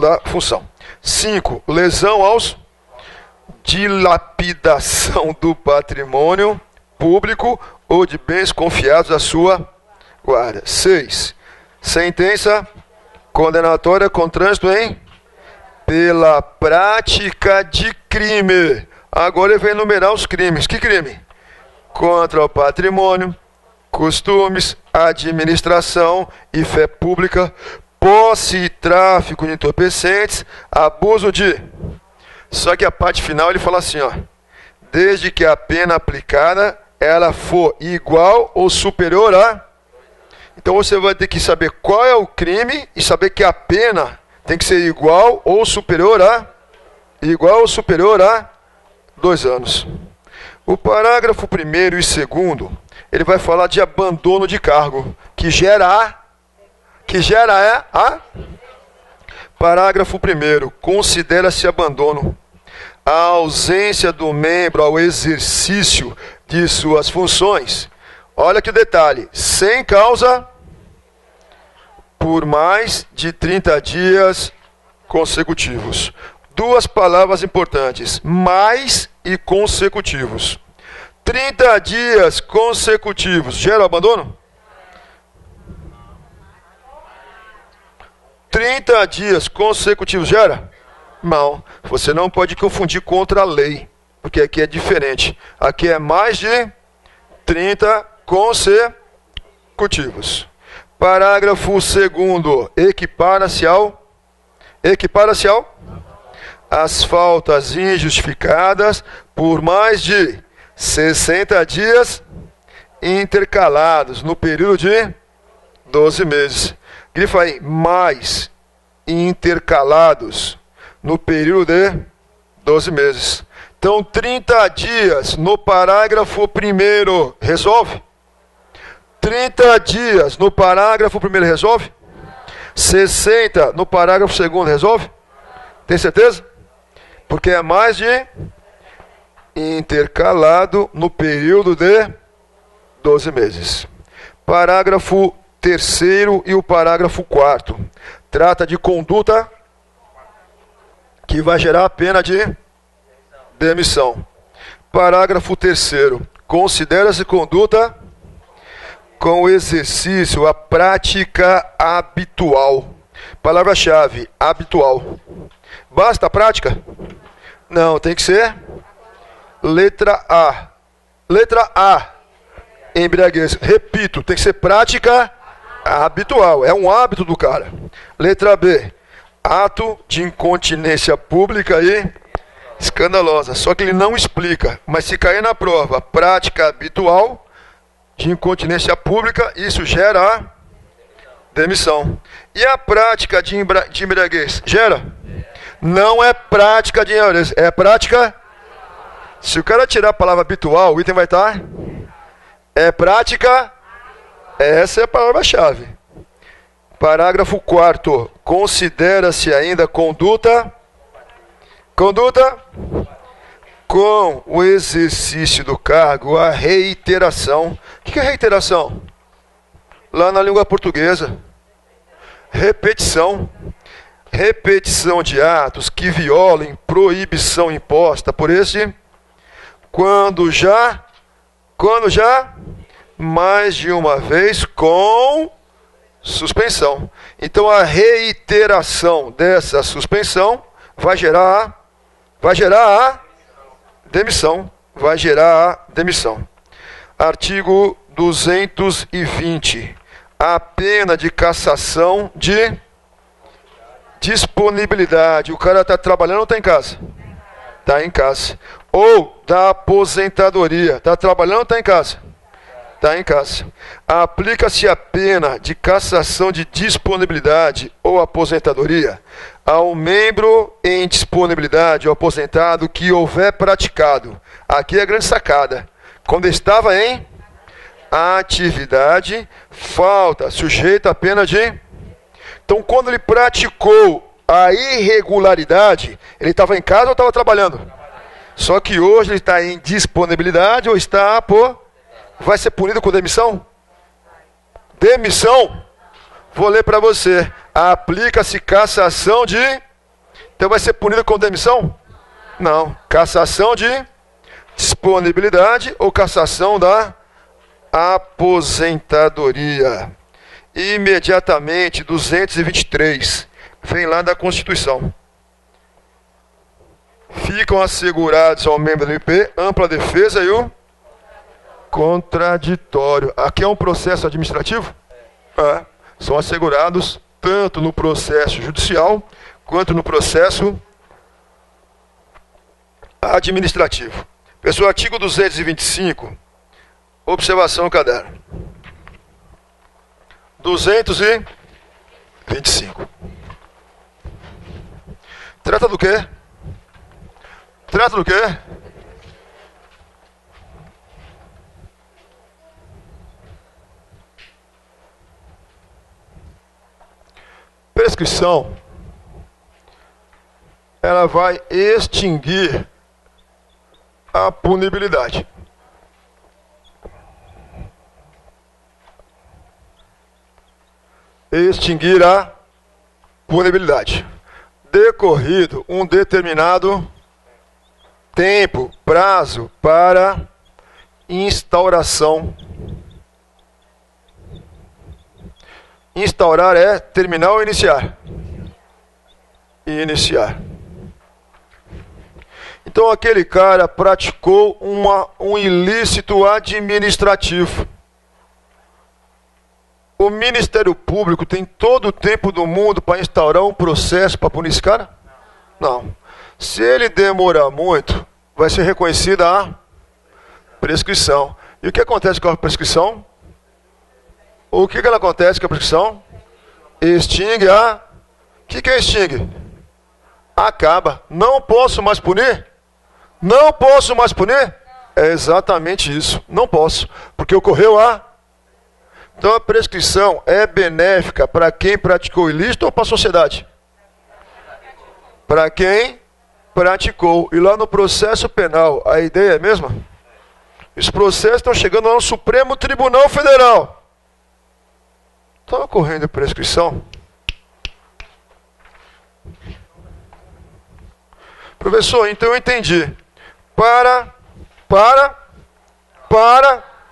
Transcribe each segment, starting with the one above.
da função. 5. Lesão aos dilapidação do patrimônio público ou de bens confiados à sua guarda. 6. Sentença condenatória com trânsito em pela prática de crime. Agora ele vai enumerar os crimes. Que crime? Contra o patrimônio, costumes, administração e fé pública, posse e tráfico de entorpecentes, abuso de... Só que a parte final ele fala assim, ó, desde que a pena aplicada ela for igual ou superior a... Então você vai ter que saber qual é o crime e saber que a pena tem que ser igual ou superior a 2 anos. O parágrafo 1º e 2º, ele vai falar de abandono de cargo, que gera a... Parágrafo 1º, considera-se abandono a ausência do membro ao exercício de suas funções. Olha que detalhe, sem causa por mais de 30 dias consecutivos. 2 palavras importantes, mais e consecutivos. 30 dias consecutivos, gera abandono? 30 dias consecutivos gera? Não, você não pode confundir contra a lei, porque aqui é diferente. Aqui é mais de 30 consecutivos. Parágrafo 2º, equipara-se ao as faltas injustificadas por mais de 60 dias intercalados no período de 12 meses. Grifa aí, mais intercalados no período de 12 meses. Então, 30 dias no parágrafo 1º resolve? 30 dias no parágrafo 1º resolve? 60 no parágrafo 2º resolve? Tem certeza? Porque é mais de intercalado no período de 12 meses. Parágrafo 3º e o parágrafo 4º. Trata de conduta que vai gerar a pena de demissão. Parágrafo 3º. Considera-se conduta com o exercício, a prática habitual. Palavra-chave, habitual. Basta a prática? Não, tem que ser letra A. Letra A. Embriaguez. Repito, tem que ser prática habitual. É um hábito do cara. Letra B. Ato de incontinência pública e escandalosa. Só que ele não explica. Mas se cair na prova, prática habitual de incontinência pública, isso gera a demissão. E a prática de embriaguez? Gera? Não é prática de embriaguez, é prática... Se o cara tirar a palavra habitual, o item vai estar... É prática... Essa é a palavra-chave. Parágrafo 4º. Considera-se ainda conduta com o exercício do cargo, a reiteração. O que é reiteração? Lá na língua portuguesa. Repetição. Repetição de atos que violem proibição imposta por este, quando já, mais de uma vez com suspensão. Então a reiteração dessa suspensão vai gerar a demissão. Vai gerar a demissão. Artigo 220. A pena de cassação de disponibilidade. O cara está trabalhando ou está em casa? Está em casa. Ou da aposentadoria. Está trabalhando ou está em casa? Está em casa. Aplica-se a pena de cassação de disponibilidade ou aposentadoria ao membro em disponibilidade ou aposentado que houver praticado. Aqui é a grande sacada. Quando estava em atividade, falta sujeita à pena de... Então, quando ele praticou a irregularidade, ele estava em casa ou estava trabalhando? Só que hoje ele está em disponibilidade ou está por... Vai ser punido com demissão? Demissão? Vou ler para você. Aplica-se cassação de... Então vai ser punido com demissão? Não. Cassação de disponibilidade ou cassação da aposentadoria. Imediatamente, 223. Vem lá da Constituição. Ficam assegurados ao membro do MP ampla defesa e o contraditório. Aqui é um processo administrativo? É. São assegurados tanto no processo judicial quanto no processo administrativo. Pessoal, artigo 225. Observação no caderno. 225. Trata do quê? Trata do quê? Prescrição. Ela vai extinguir a punibilidade. Extinguir a punibilidade. Decorrido um determinado tempo, prazo para instauração. Instaurar é terminar ou iniciar? Iniciar. Então aquele cara praticou um ilícito administrativo. O Ministério Público tem todo o tempo do mundo para instaurar um processo para punir esse cara? Não. Se ele demorar muito, vai ser reconhecida a prescrição. E o que acontece com a prescrição? O que ela acontece com a prescrição? Extingue a... O que é extingue? Acaba. Não posso mais punir? Não posso mais punir? É exatamente isso. Não posso. Porque ocorreu a... Então a prescrição é benéfica para quem praticou ilícito ou para a sociedade? Para quem praticou. E lá no processo penal, a ideia é a mesma? Os processos estão chegando lá no Supremo Tribunal Federal. Está ocorrendo prescrição? Professor, então eu entendi. Para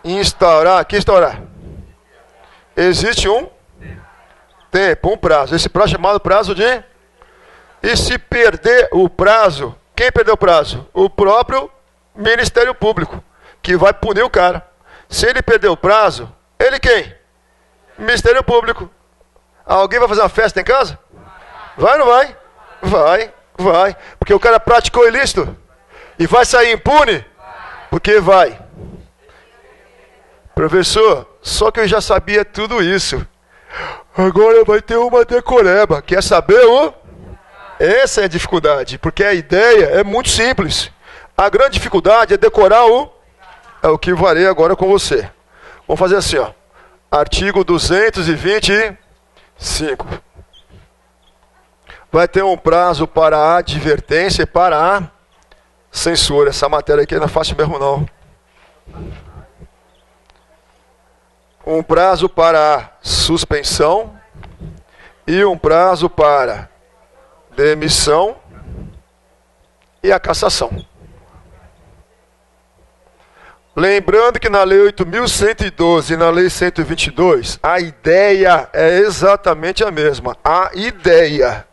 instaurar, que instaurar? Existe um tempo, um prazo. Esse prazo é chamado prazo de... E se perder o prazo, quem perdeu o prazo? O próprio Ministério Público, que vai punir o cara. Se ele perder o prazo, ele quem? Ministério Público. Alguém vai fazer uma festa em casa? Vai ou não vai? Vai. Porque o cara praticou ilícito. E vai sair impune? Porque vai. Professor, só que eu já sabia tudo isso. Agora vai ter uma decoreba. Quer saber o... Essa é a dificuldade. Porque a ideia é muito simples. A grande dificuldade é decorar o... É o que farei agora com você. Vamos fazer assim, ó. Artigo 225. Vai ter um prazo para a advertência e para a censura. Essa matéria aqui não é fácil mesmo, não. Um prazo para a suspensão e um prazo para demissão e a cassação. Lembrando que na Lei 8.112 e na Lei 122, a ideia é exatamente a mesma. A ideia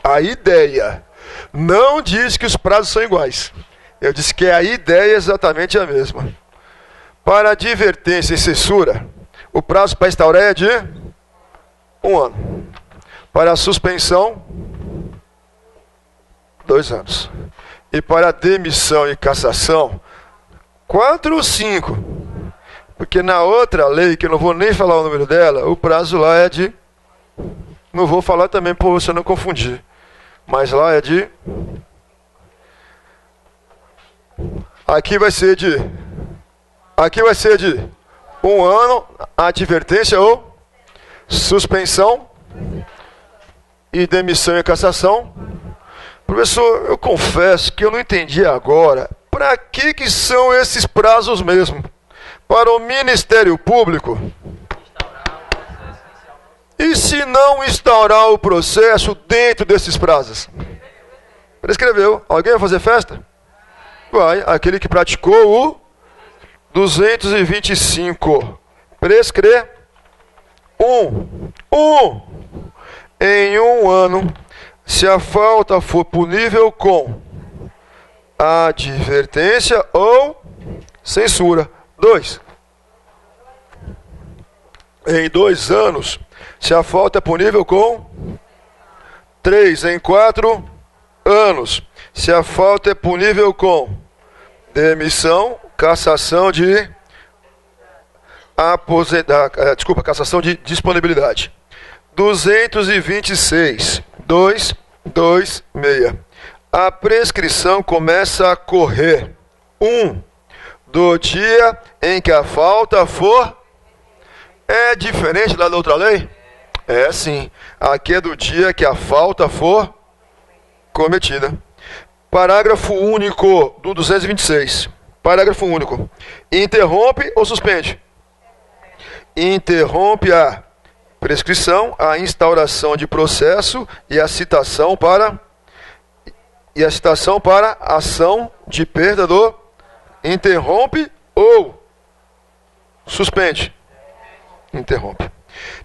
não diz que os prazos são iguais. Eu disse que a ideia é exatamente a mesma. Para advertência e censura, o prazo para instaurar é de 1 ano. Para a suspensão, 2 anos. E para a demissão e cassação, 4 ou 5. Porque na outra lei, que eu não vou nem falar o número dela, o prazo lá é de... Não vou falar também para você não confundir. Mas lá é de... Aqui vai ser de 1 ano, advertência ou suspensão e demissão e cassação. Professor, eu confesso que eu não entendi agora. Para que são esses prazos mesmo? Para o Ministério Público E se não instaurar o processo dentro desses prazos? Prescreveu. Alguém vai fazer festa? Vai. Aquele que praticou o 225. Prescreve. Em um ano, se a falta for punível com advertência ou censura. 2. Em 2 anos, se a falta é punível com 3. Em 4 anos, se a falta é punível com demissão, cassação de cassação de disponibilidade. 226. 226. A prescrição começa a correr. 1. Do dia em que a falta for. É diferente lá da outra lei? É sim. Aqui é do dia que a falta for cometida. Parágrafo único do 226. Parágrafo único. Interrompe ou suspende? Interrompe a prescrição, a instauração de processo e a citação para ação de perda do interrompe ou suspende. Interrompe.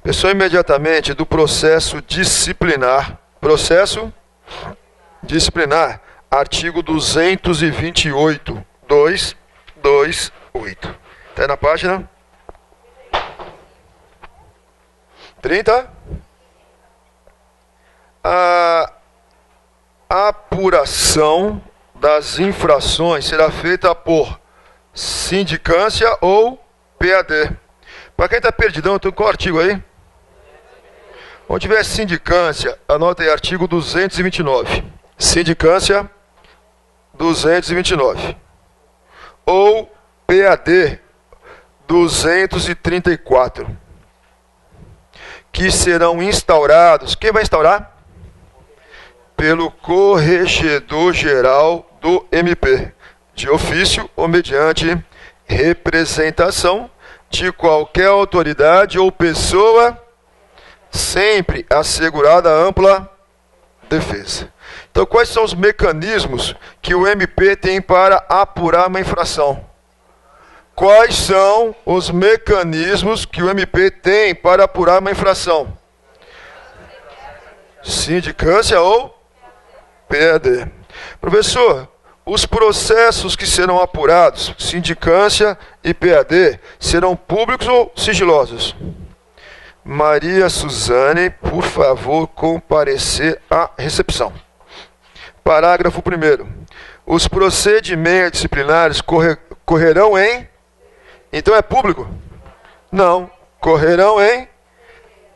Pessoa imediatamente do processo disciplinar. Processo disciplinar. Artigo 228. 228. Está aí na página 30. A apuração das infrações será feita por sindicância ou PAD. Para quem está perdidão, tem qual artigo aí? Onde tiver sindicância, anota aí artigo 229. Sindicância 229. Ou PAD 234. Que serão instaurados. Quem vai instaurar? Pelo Corregedor-Geral do MP, de ofício ou mediante representação de qualquer autoridade ou pessoa, sempre assegurada ampla defesa. Então, quais são os mecanismos que o MP tem para apurar uma infração? Quais são os mecanismos que o MP tem para apurar uma infração? Sindicância ou PAD. Professor, os processos que serão apurados, sindicância e PAD, serão públicos ou sigilosos? Maria Suzane, por favor, comparecer à recepção. Parágrafo 1º. Os procedimentos disciplinares correrão em... Então é público? Não. Correrão em...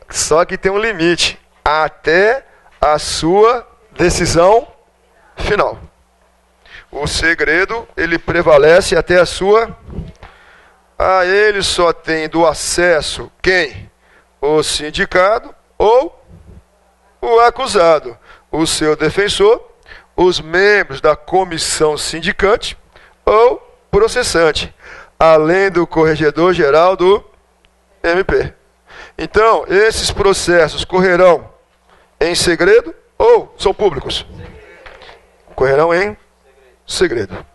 Só que tem um limite. Até a sua decisão final. O segredo, ele prevalece até a sua... A ele só tem do acesso quem? O sindicado ou o acusado. O seu defensor, os membros da comissão sindicante ou processante. Além do Corregedor-Geral do MP. Então, esses processos correrão em segredo ou são públicos? Correrão em segredo.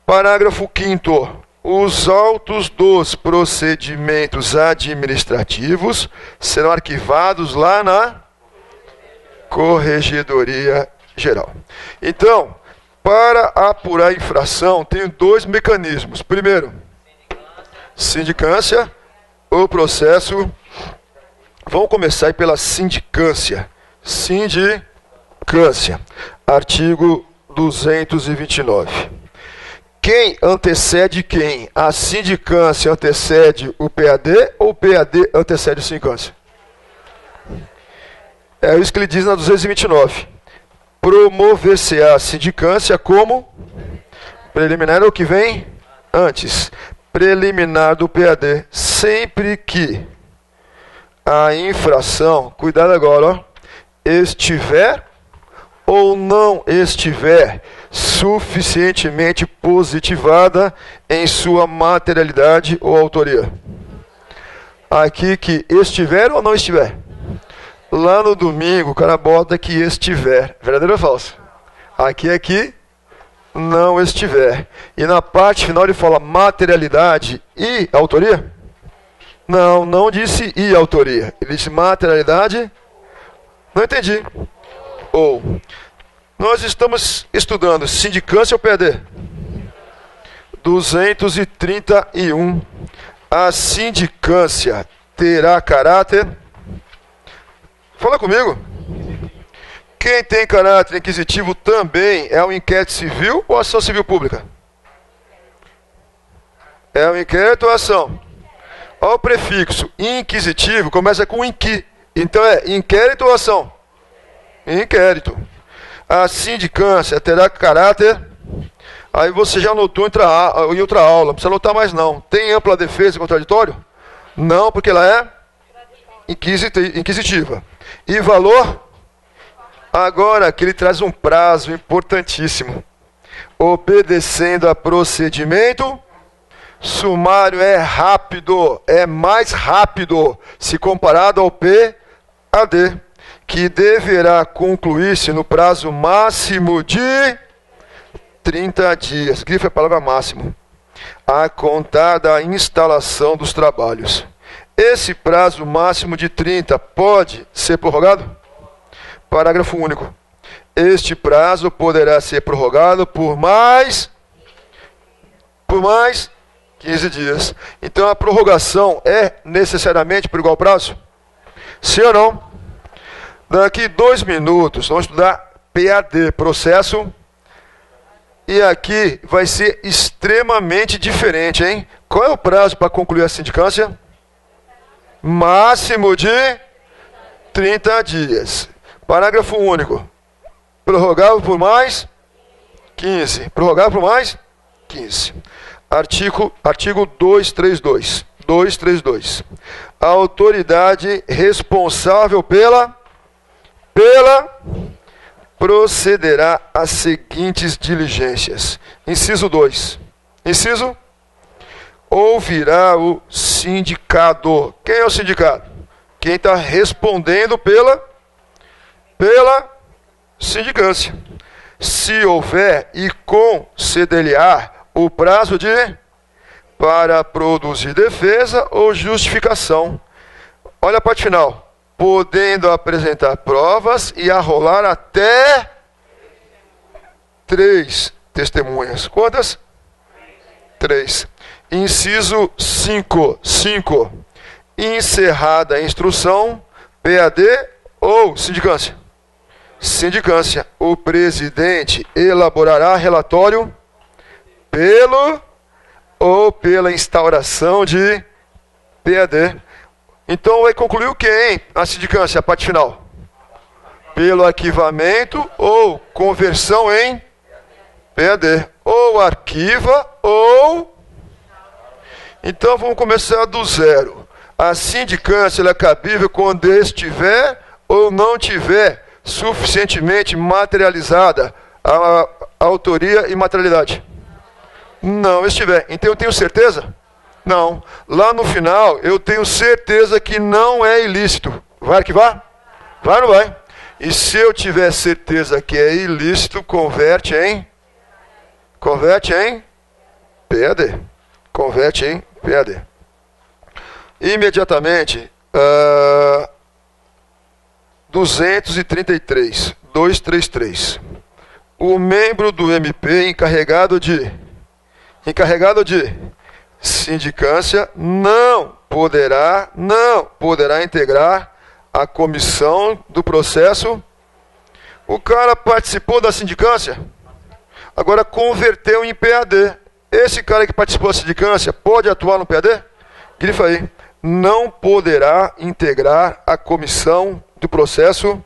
Parágrafo 5º. Os autos dos procedimentos administrativos serão arquivados lá na Corregedoria Geral. Então, para apurar a infração, tem 2 mecanismos. Primeiro, sindicância ou processo. Vamos começar aí pela sindicância. Sindicância. Artigo 229. Quem antecede quem? A sindicância antecede o PAD ou o PAD antecede a sindicância? É isso que ele diz na 229. Promover-se-á a sindicância como preliminar ao que vem antes. Preliminar do PAD. Sempre que a infração, cuidado agora, ó, estiver ou não estiver suficientemente positivada em sua materialidade ou autoria. Aqui que estiver ou não estiver? Lá no domingo, o cara bota que estiver. Verdadeiro ou falso? Aqui é que não estiver. E na parte final ele fala materialidade e autoria? Não, não disse e autoria. Ele disse materialidade. Não entendi. Ou, nós estamos estudando sindicância ou PAD? 231. A sindicância terá caráter? Fala comigo. Quem tem caráter inquisitivo também é um inquérito civil ou ação civil pública? É um inquérito ou ação? Olha o prefixo inquisitivo, começa com inqui. Então é inquérito ou ação? Inquérito. A sindicância terá caráter... Aí você já anotou em outra aula, não precisa anotar mais não. Tem ampla defesa e contraditório? Não, porque ela é inquisitiva. E valor? Agora que ele traz um prazo importantíssimo. Obedecendo a procedimento, sumário é rápido, é mais rápido se comparado ao PAD, que deverá concluir-se no prazo máximo de 30 dias. Grife a palavra máximo. A contar da instalação dos trabalhos. Esse prazo máximo de 30 pode ser prorrogado? Parágrafo único. Este prazo poderá ser prorrogado por mais 15 dias. Então a prorrogação é necessariamente por igual prazo? Sim ou não? Daqui 2 minutos vamos estudar PAD, processo. E aqui vai ser extremamente diferente, hein? Qual é o prazo para concluir a sindicância? Máximo de 30 dias. Parágrafo único. Prorrogável por mais 15. Prorrogável por mais 15. Artigo 232. 232. A autoridade responsável pela procederá às seguintes diligências. Inciso 2. Inciso. Ouvirá o sindicado. Quem é o sindicado? Quem está respondendo pela sindicância. Se houver e conceder-lhe-á o prazo para produzir defesa ou justificação. Olha a parte final. Podendo apresentar provas e arrolar até 3 testemunhas. Quantas? 3. Inciso 5. Encerrada a instrução, PAD ou sindicância? Sindicância. O presidente elaborará relatório pela instauração de PAD. Então vai concluir o que, hein? A sindicância, a parte final. Pelo arquivamento ou conversão em PAD. Ou arquiva ou... Então vamos começar do zero. A sindicância é cabível quando estiver ou não tiver suficientemente materializada a autoria e materialidade. Não estiver. Então eu tenho certeza? Não. Lá no final, eu tenho certeza que não é ilícito. Vai arquivar? Vai ou não vai? E se eu tiver certeza que é ilícito, converte em PAD. Converte em PAD. Imediatamente, 233. O membro do MP encarregado de sindicância não poderá integrar a comissão do processo. O cara participou da sindicância, agora converteu em PAD. Esse cara que participou da sindicância pode atuar no PAD? Grifa aí. Não poderá integrar a comissão do processo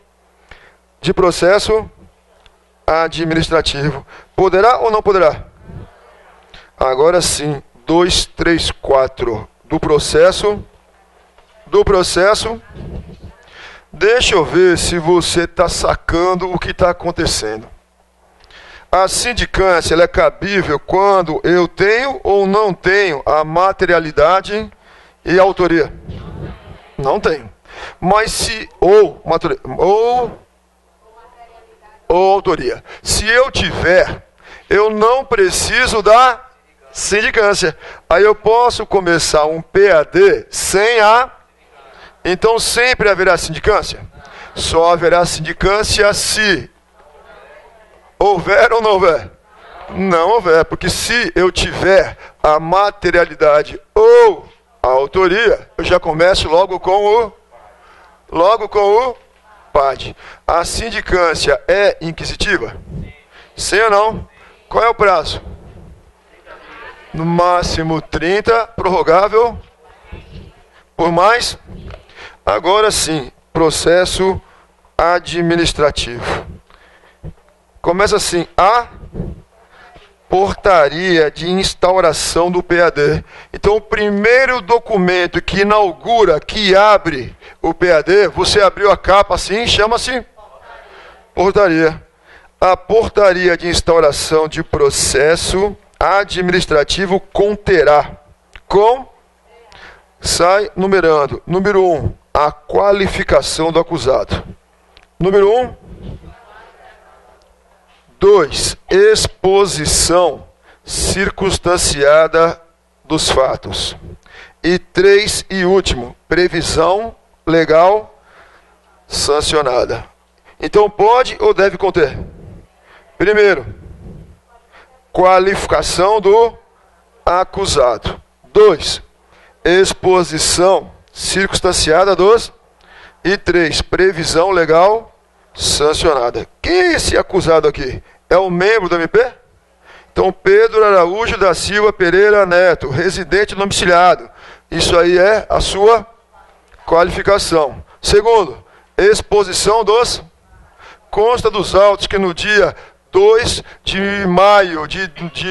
administrativo. Poderá ou não poderá? Agora sim. 234 do processo. Deixa eu ver se você está sacando o que está acontecendo. A sindicância ela é cabível quando eu tenho ou não tenho a materialidade e a autoria? Não tenho. Mas se ou autoria. Se eu tiver, eu não preciso da sindicância. Aí eu posso começar um PAD sem a... Então sempre haverá sindicância? Só haverá sindicância se houver ou não houver? Não houver, porque se eu tiver a materialidade ou a autoria, eu já começo logo com o PAD. A sindicância é inquisitiva? Sim ou não? Qual é o prazo? No máximo 30, prorrogável por mais. Agora sim, processo administrativo. Começa assim, a portaria de instauração do PAD. Então, o primeiro documento que inaugura, que abre o PAD, você abriu a capa assim, chama-se portaria. A portaria de instauração de processo administrativo conterá. Sai numerando. Número 1, a qualificação do acusado. Número 1. 2. Exposição circunstanciada dos fatos. E 3 e último, previsão legal sancionada. Então pode ou deve conter? Primeiro, qualificação do acusado. 2. Exposição circunstanciada dos... E 3. Previsão legal sancionada. Quem é esse acusado aqui? É um membro do MP? Então, Pedro Araújo da Silva Pereira Neto, residente domiciliado. Isso aí é a sua qualificação. Segundo, exposição dos... Consta dos autos que no dia 2 de maio de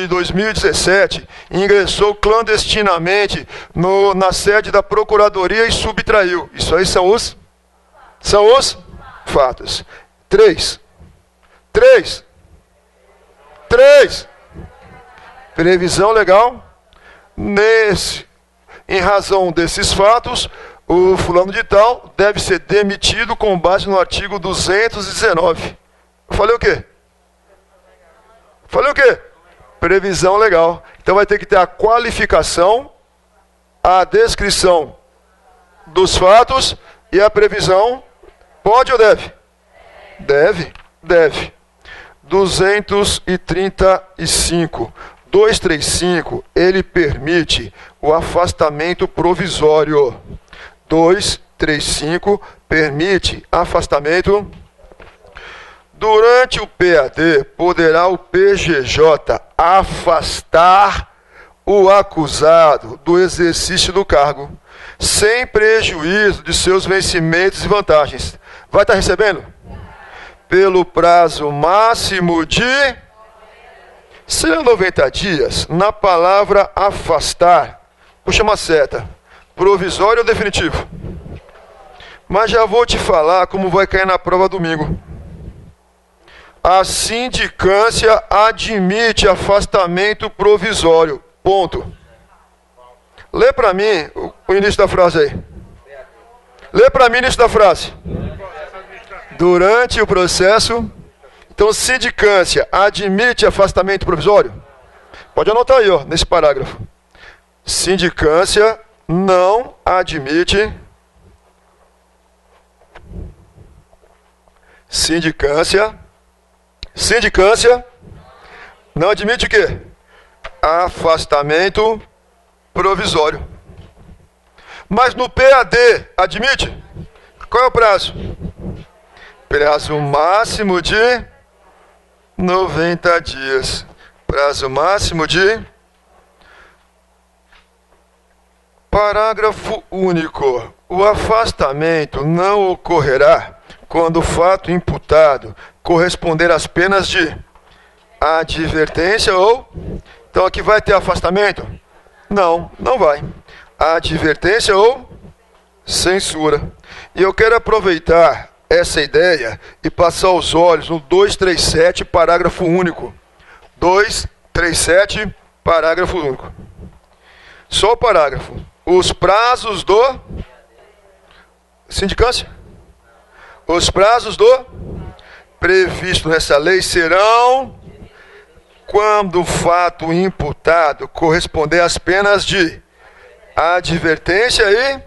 2017, ingressou clandestinamente na sede da Procuradoria e subtraiu. Isso aí são os fatos. 3. Previsão legal. Em razão desses fatos, o fulano de tal deve ser demitido com base no artigo 219. Eu falei o quê? Previsão legal. Então vai ter que ter a qualificação, a descrição dos fatos e a previsão. Pode ou deve? Deve. 235. 235, ele permite o afastamento provisório. 235 permite afastamento. Durante o PAD, poderá o PGJ afastar o acusado do exercício do cargo, sem prejuízo de seus vencimentos e vantagens. Vai estar recebendo? Pelo prazo máximo de 90 dias. Na palavra afastar, puxa uma seta. Provisório ou definitivo? Mas já vou te falar como vai cair na prova domingo. A sindicância admite afastamento provisório. Ponto. Lê para mim o início da frase aí. Lê para mim o início da frase. Durante o processo... Então, sindicância admite afastamento provisório? Pode anotar aí, ó, nesse parágrafo. Sindicância não admite... Sindicância não admite o quê? Afastamento provisório. Mas no PAD, admite? Qual é o prazo? Prazo máximo de 90 dias. Prazo máximo de... Parágrafo único. O afastamento não ocorrerá quando o fato imputado corresponder às penas de advertência ou... Então aqui vai ter afastamento? Não vai. Advertência ou censura. E eu quero aproveitar essa ideia e passar os olhos no 237, parágrafo único. 237, parágrafo único. Só o parágrafo. Os prazos do... sindicância? Os prazos do previsto nessa lei serão quando o fato imputado corresponder às penas de advertência e...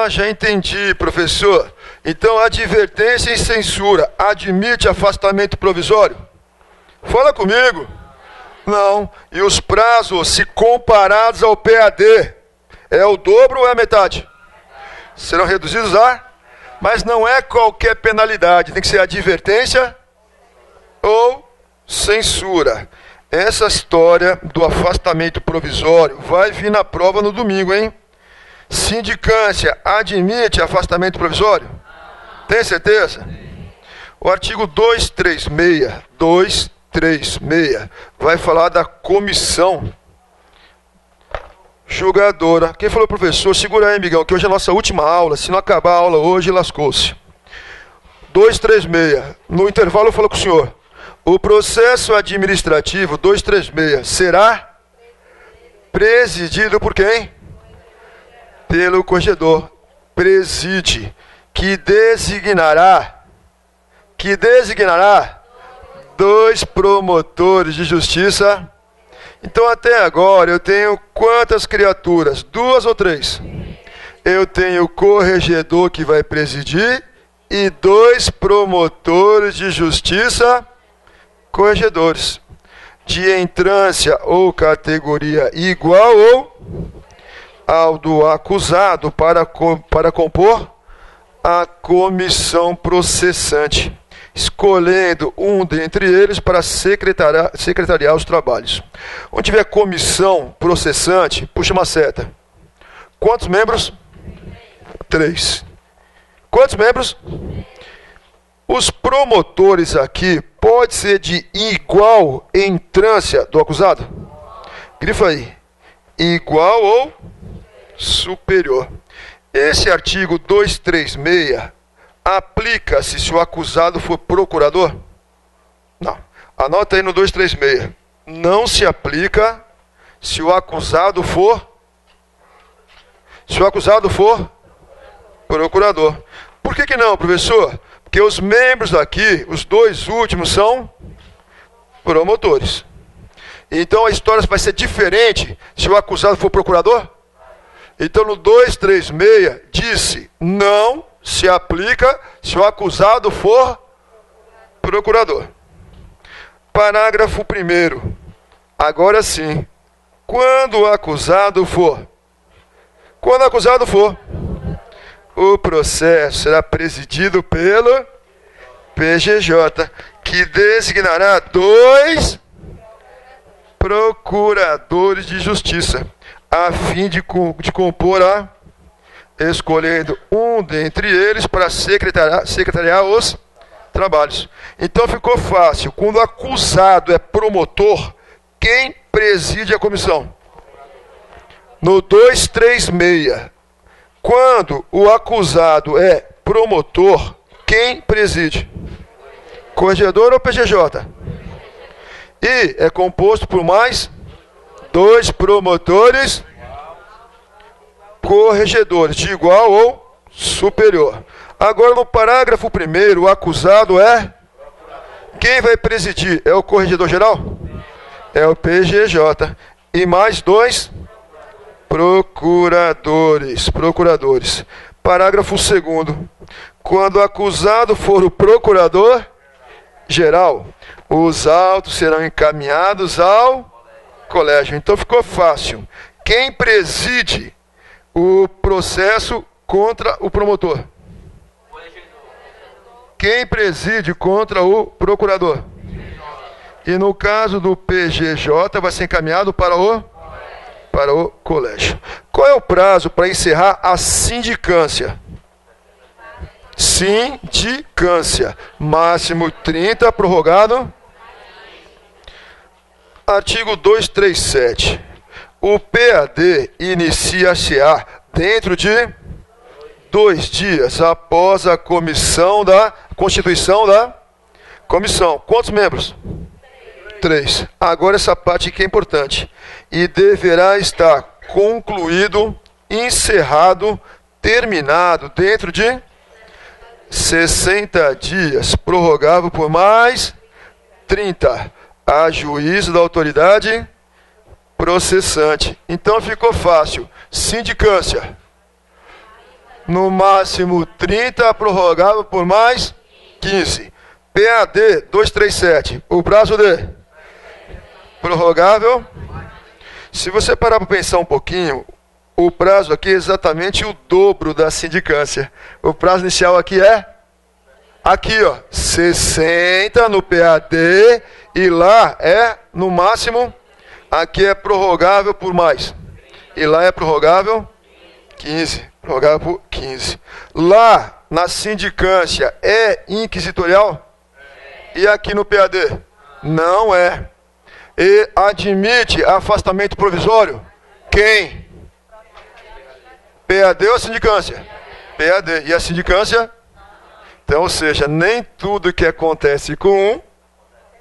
já entendi, professor. Então, advertência e censura admite afastamento provisório? Fala comigo. Não. E os prazos, se comparados ao PAD, é o dobro ou é a metade? Serão reduzidos a... Mas não é qualquer penalidade, tem que ser advertência ou censura. Essa história do afastamento provisório vai vir na prova no domingo, hein? Sindicância admite afastamento provisório? Tem certeza? O artigo 236 vai falar da comissão julgadora. Quem falou, professor? Segura aí, Miguel, que hoje é a nossa última aula. Se não acabar a aula hoje, lascou-se. 236. No intervalo eu falo com o senhor. O processo administrativo 236 será presidido por quem? Pelo corregedor. Preside. Que designará 2 promotores de justiça. Então, até agora, eu tenho quantas criaturas? 2 ou 3? Eu tenho o corregedor que vai presidir e 2 promotores de justiça corregedores. De entrância ou categoria igual ou ao do acusado para compor a comissão processante, escolhendo um dentre eles para secretariar os trabalhos. Onde tiver comissão processante, puxa uma seta. Quantos membros? 3. Quantos membros? Os promotores aqui pode ser de igual entrância do acusado? Grifa aí. Igual ou superior. Esse artigo 236 aplica-se se o acusado for procurador? Não. Anota aí no 236. Não se aplica se o acusado for procurador. Por que não, professor? Porque os membros aqui, os 2 últimos, são promotores. Então a história vai ser diferente se o acusado for procurador? Então no 236 disse, não se aplica se o acusado for procurador. Parágrafo 1º. Agora sim. Quando o acusado for, o processo será presidido pelo PGJ, que designará 2 procuradores de justiça, a fim de compor escolhendo um dentre eles para secretariar os trabalhos. Então ficou fácil. Quando o acusado é promotor, quem preside a comissão? No 236. Quando o acusado é promotor, quem preside? Corregedor ou PGJ? E é composto por mais 2 promotores corregedores, de igual ou superior. Agora, no parágrafo 1º, o acusado é... Quem vai presidir? É o corregedor geral? É o PGJ. E mais 2 procuradores. Parágrafo 2º. Quando o acusado for o procurador geral, os autos serão encaminhados ao colégio. Então ficou fácil. Quem preside o processo contra o promotor? Quem preside contra o procurador? E no caso do PGJ, vai ser encaminhado para o colégio. Qual é o prazo para encerrar a sindicância? Sindicância. Máximo 30, prorrogado. Artigo 237. O PAD inicia-se-á dentro de 2 dias após a constituição da comissão. Quantos membros? 3. Agora essa parte que é importante. E deverá estar concluído, encerrado, terminado dentro de 60 dias, prorrogável por mais 30, a juízo da autoridade processante. Então ficou fácil. Sindicância, no máximo 30, prorrogável por mais 15. PAD 237, o prazo de prorrogável. Se você parar para pensar um pouquinho, o prazo aqui é exatamente o dobro da sindicância. O prazo inicial aqui é aqui, ó, 60 no PAD, e lá é no máximo, aqui é prorrogável por mais. E lá é prorrogável 15, prorrogável por 15. Lá na sindicância é inquisitorial? E aqui no PAD? Não é. E admite afastamento provisório? Quem? PAD ou a sindicância? PAD. E a sindicância? Então, ou seja, nem tudo que acontece com um,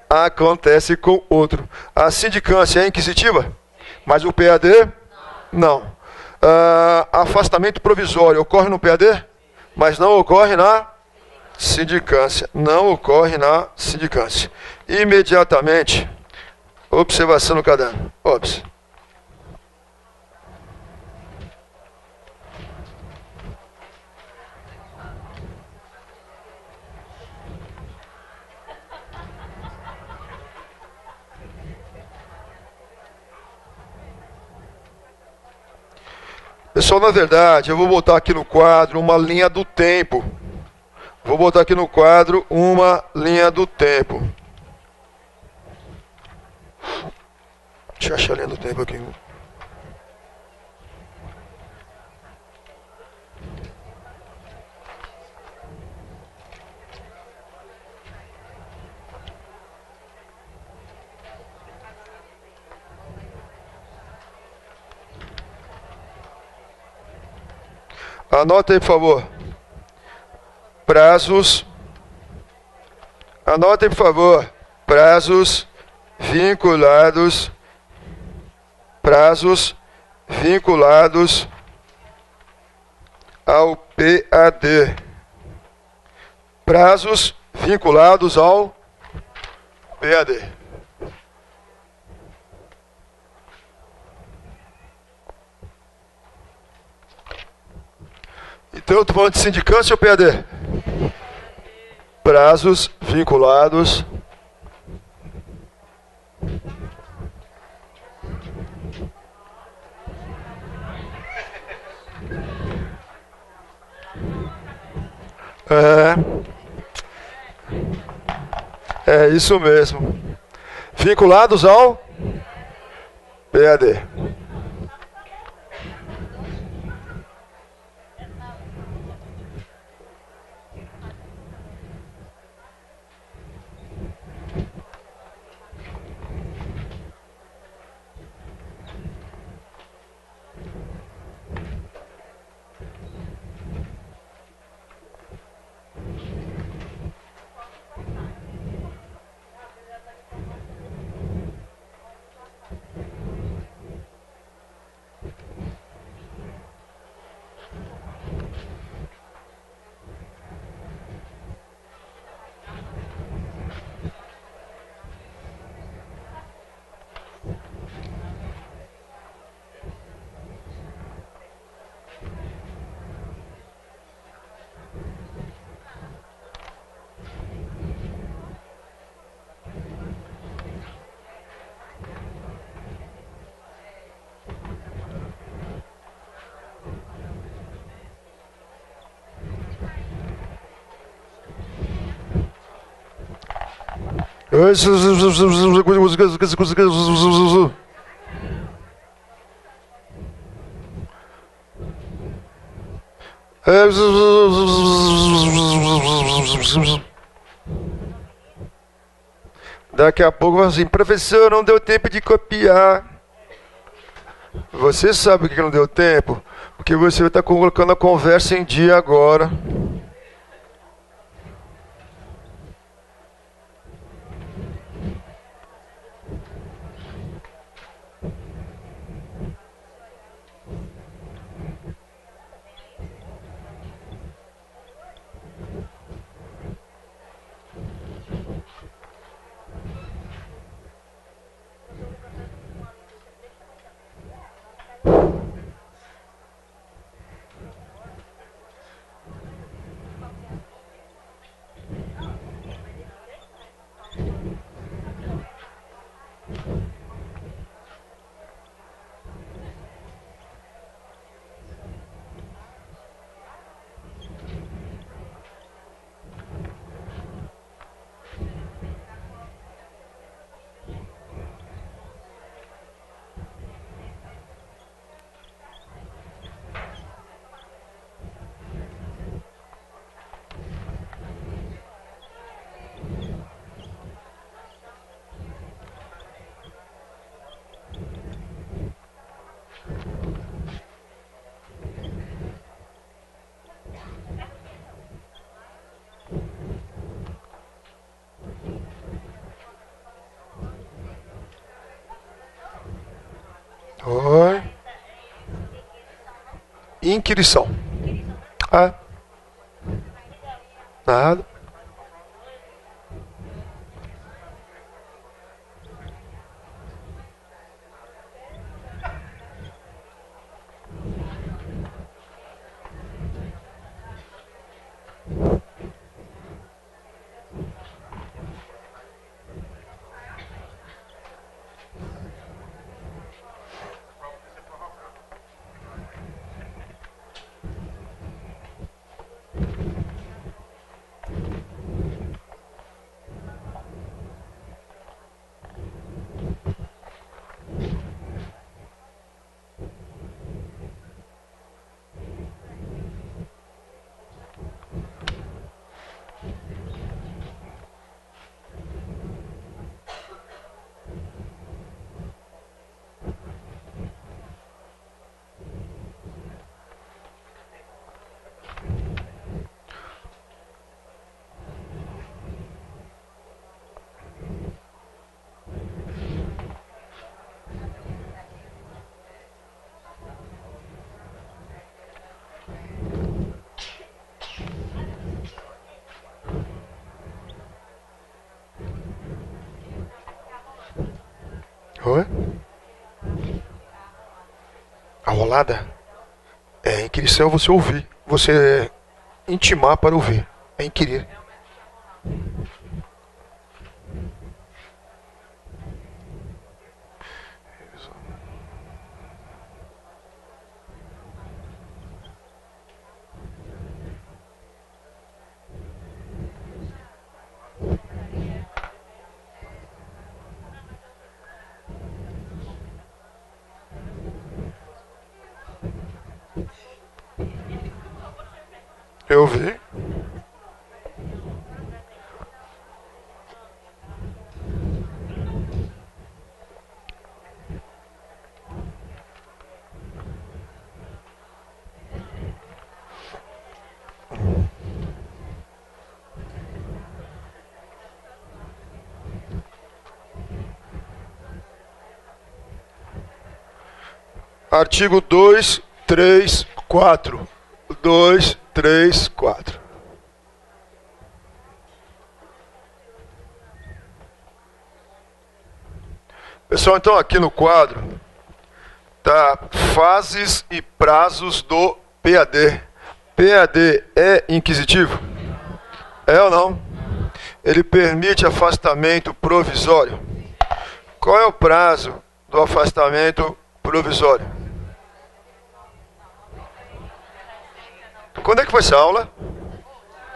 acontece com outro. A sindicância é inquisitiva? Mas o PAD? Não. Afastamento provisório ocorre no PAD? Mas não ocorre na sindicância. Não ocorre na sindicância. Imediatamente, observação no caderno. Obs. Pessoal, na verdade, eu vou botar aqui no quadro uma linha do tempo. Vou botar aqui no quadro uma linha do tempo. Deixa eu achar a linha do tempo aqui. Anota aí, por favor. Prazos. Anota aí, por favor. Prazos vinculados. Prazos vinculados ao PAD. Prazos vinculados ao PAD. Então, eu estou falando de sindicância ou PAD? Prazos vinculados é isso mesmo. Vinculados ao PAD. Daqui a pouco assim, professor, não deu tempo de copiar. Você sabe o que não deu tempo? Porque você está colocando a conversa em dia agora. Oi. Inquirição. Ah. Nada. Oi? A rolada é inquirição, você ouvir. Você intimar para ouvir. É inquirir. Eu vi. Artigo 2, 3, 4. 2, 3, 4. Pessoal, então aqui no quadro tá fases e prazos do PAD. PAD é inquisitivo? É ou não? Ele permite afastamento provisório. Qual é o prazo do afastamento provisório? Quando é que foi essa aula?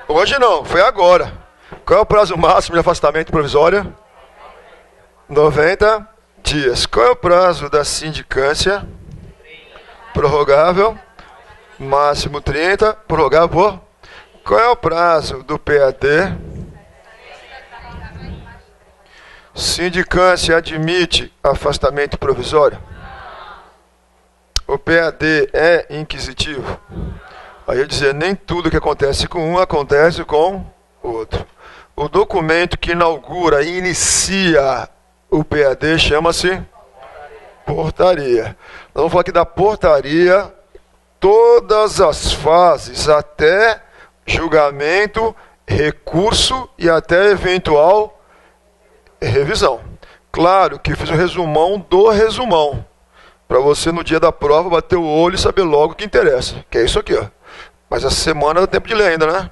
Hoje não, foi agora. Qual é o prazo máximo de afastamento provisório? 90 dias. Qual é o prazo da sindicância? Prorrogável. Máximo 30. Prorrogável por? Qual é o prazo do PAD? Sindicância admite afastamento provisório? O PAD é inquisitivo? Aí eu dizer, nem tudo que acontece com um acontece com o outro. O documento que inaugura e inicia o PAD chama-se portaria. Nós vamos falar aqui da portaria, todas as fases, até julgamento, recurso e até eventual revisão. Claro que fiz um resumão do resumão, para você no dia da prova bater o olho e saber logo o que interessa, que é isso aqui, ó. Mas essa semana dá tempo de ler ainda, né?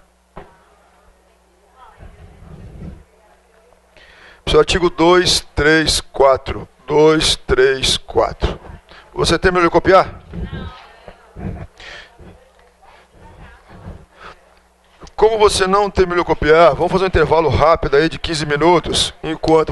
Seu artigo 2, 3, 4. 2, 3, 4. Você terminou de copiar? Como você não terminou de copiar, vamos fazer um intervalo rápido aí de 15 minutos, enquanto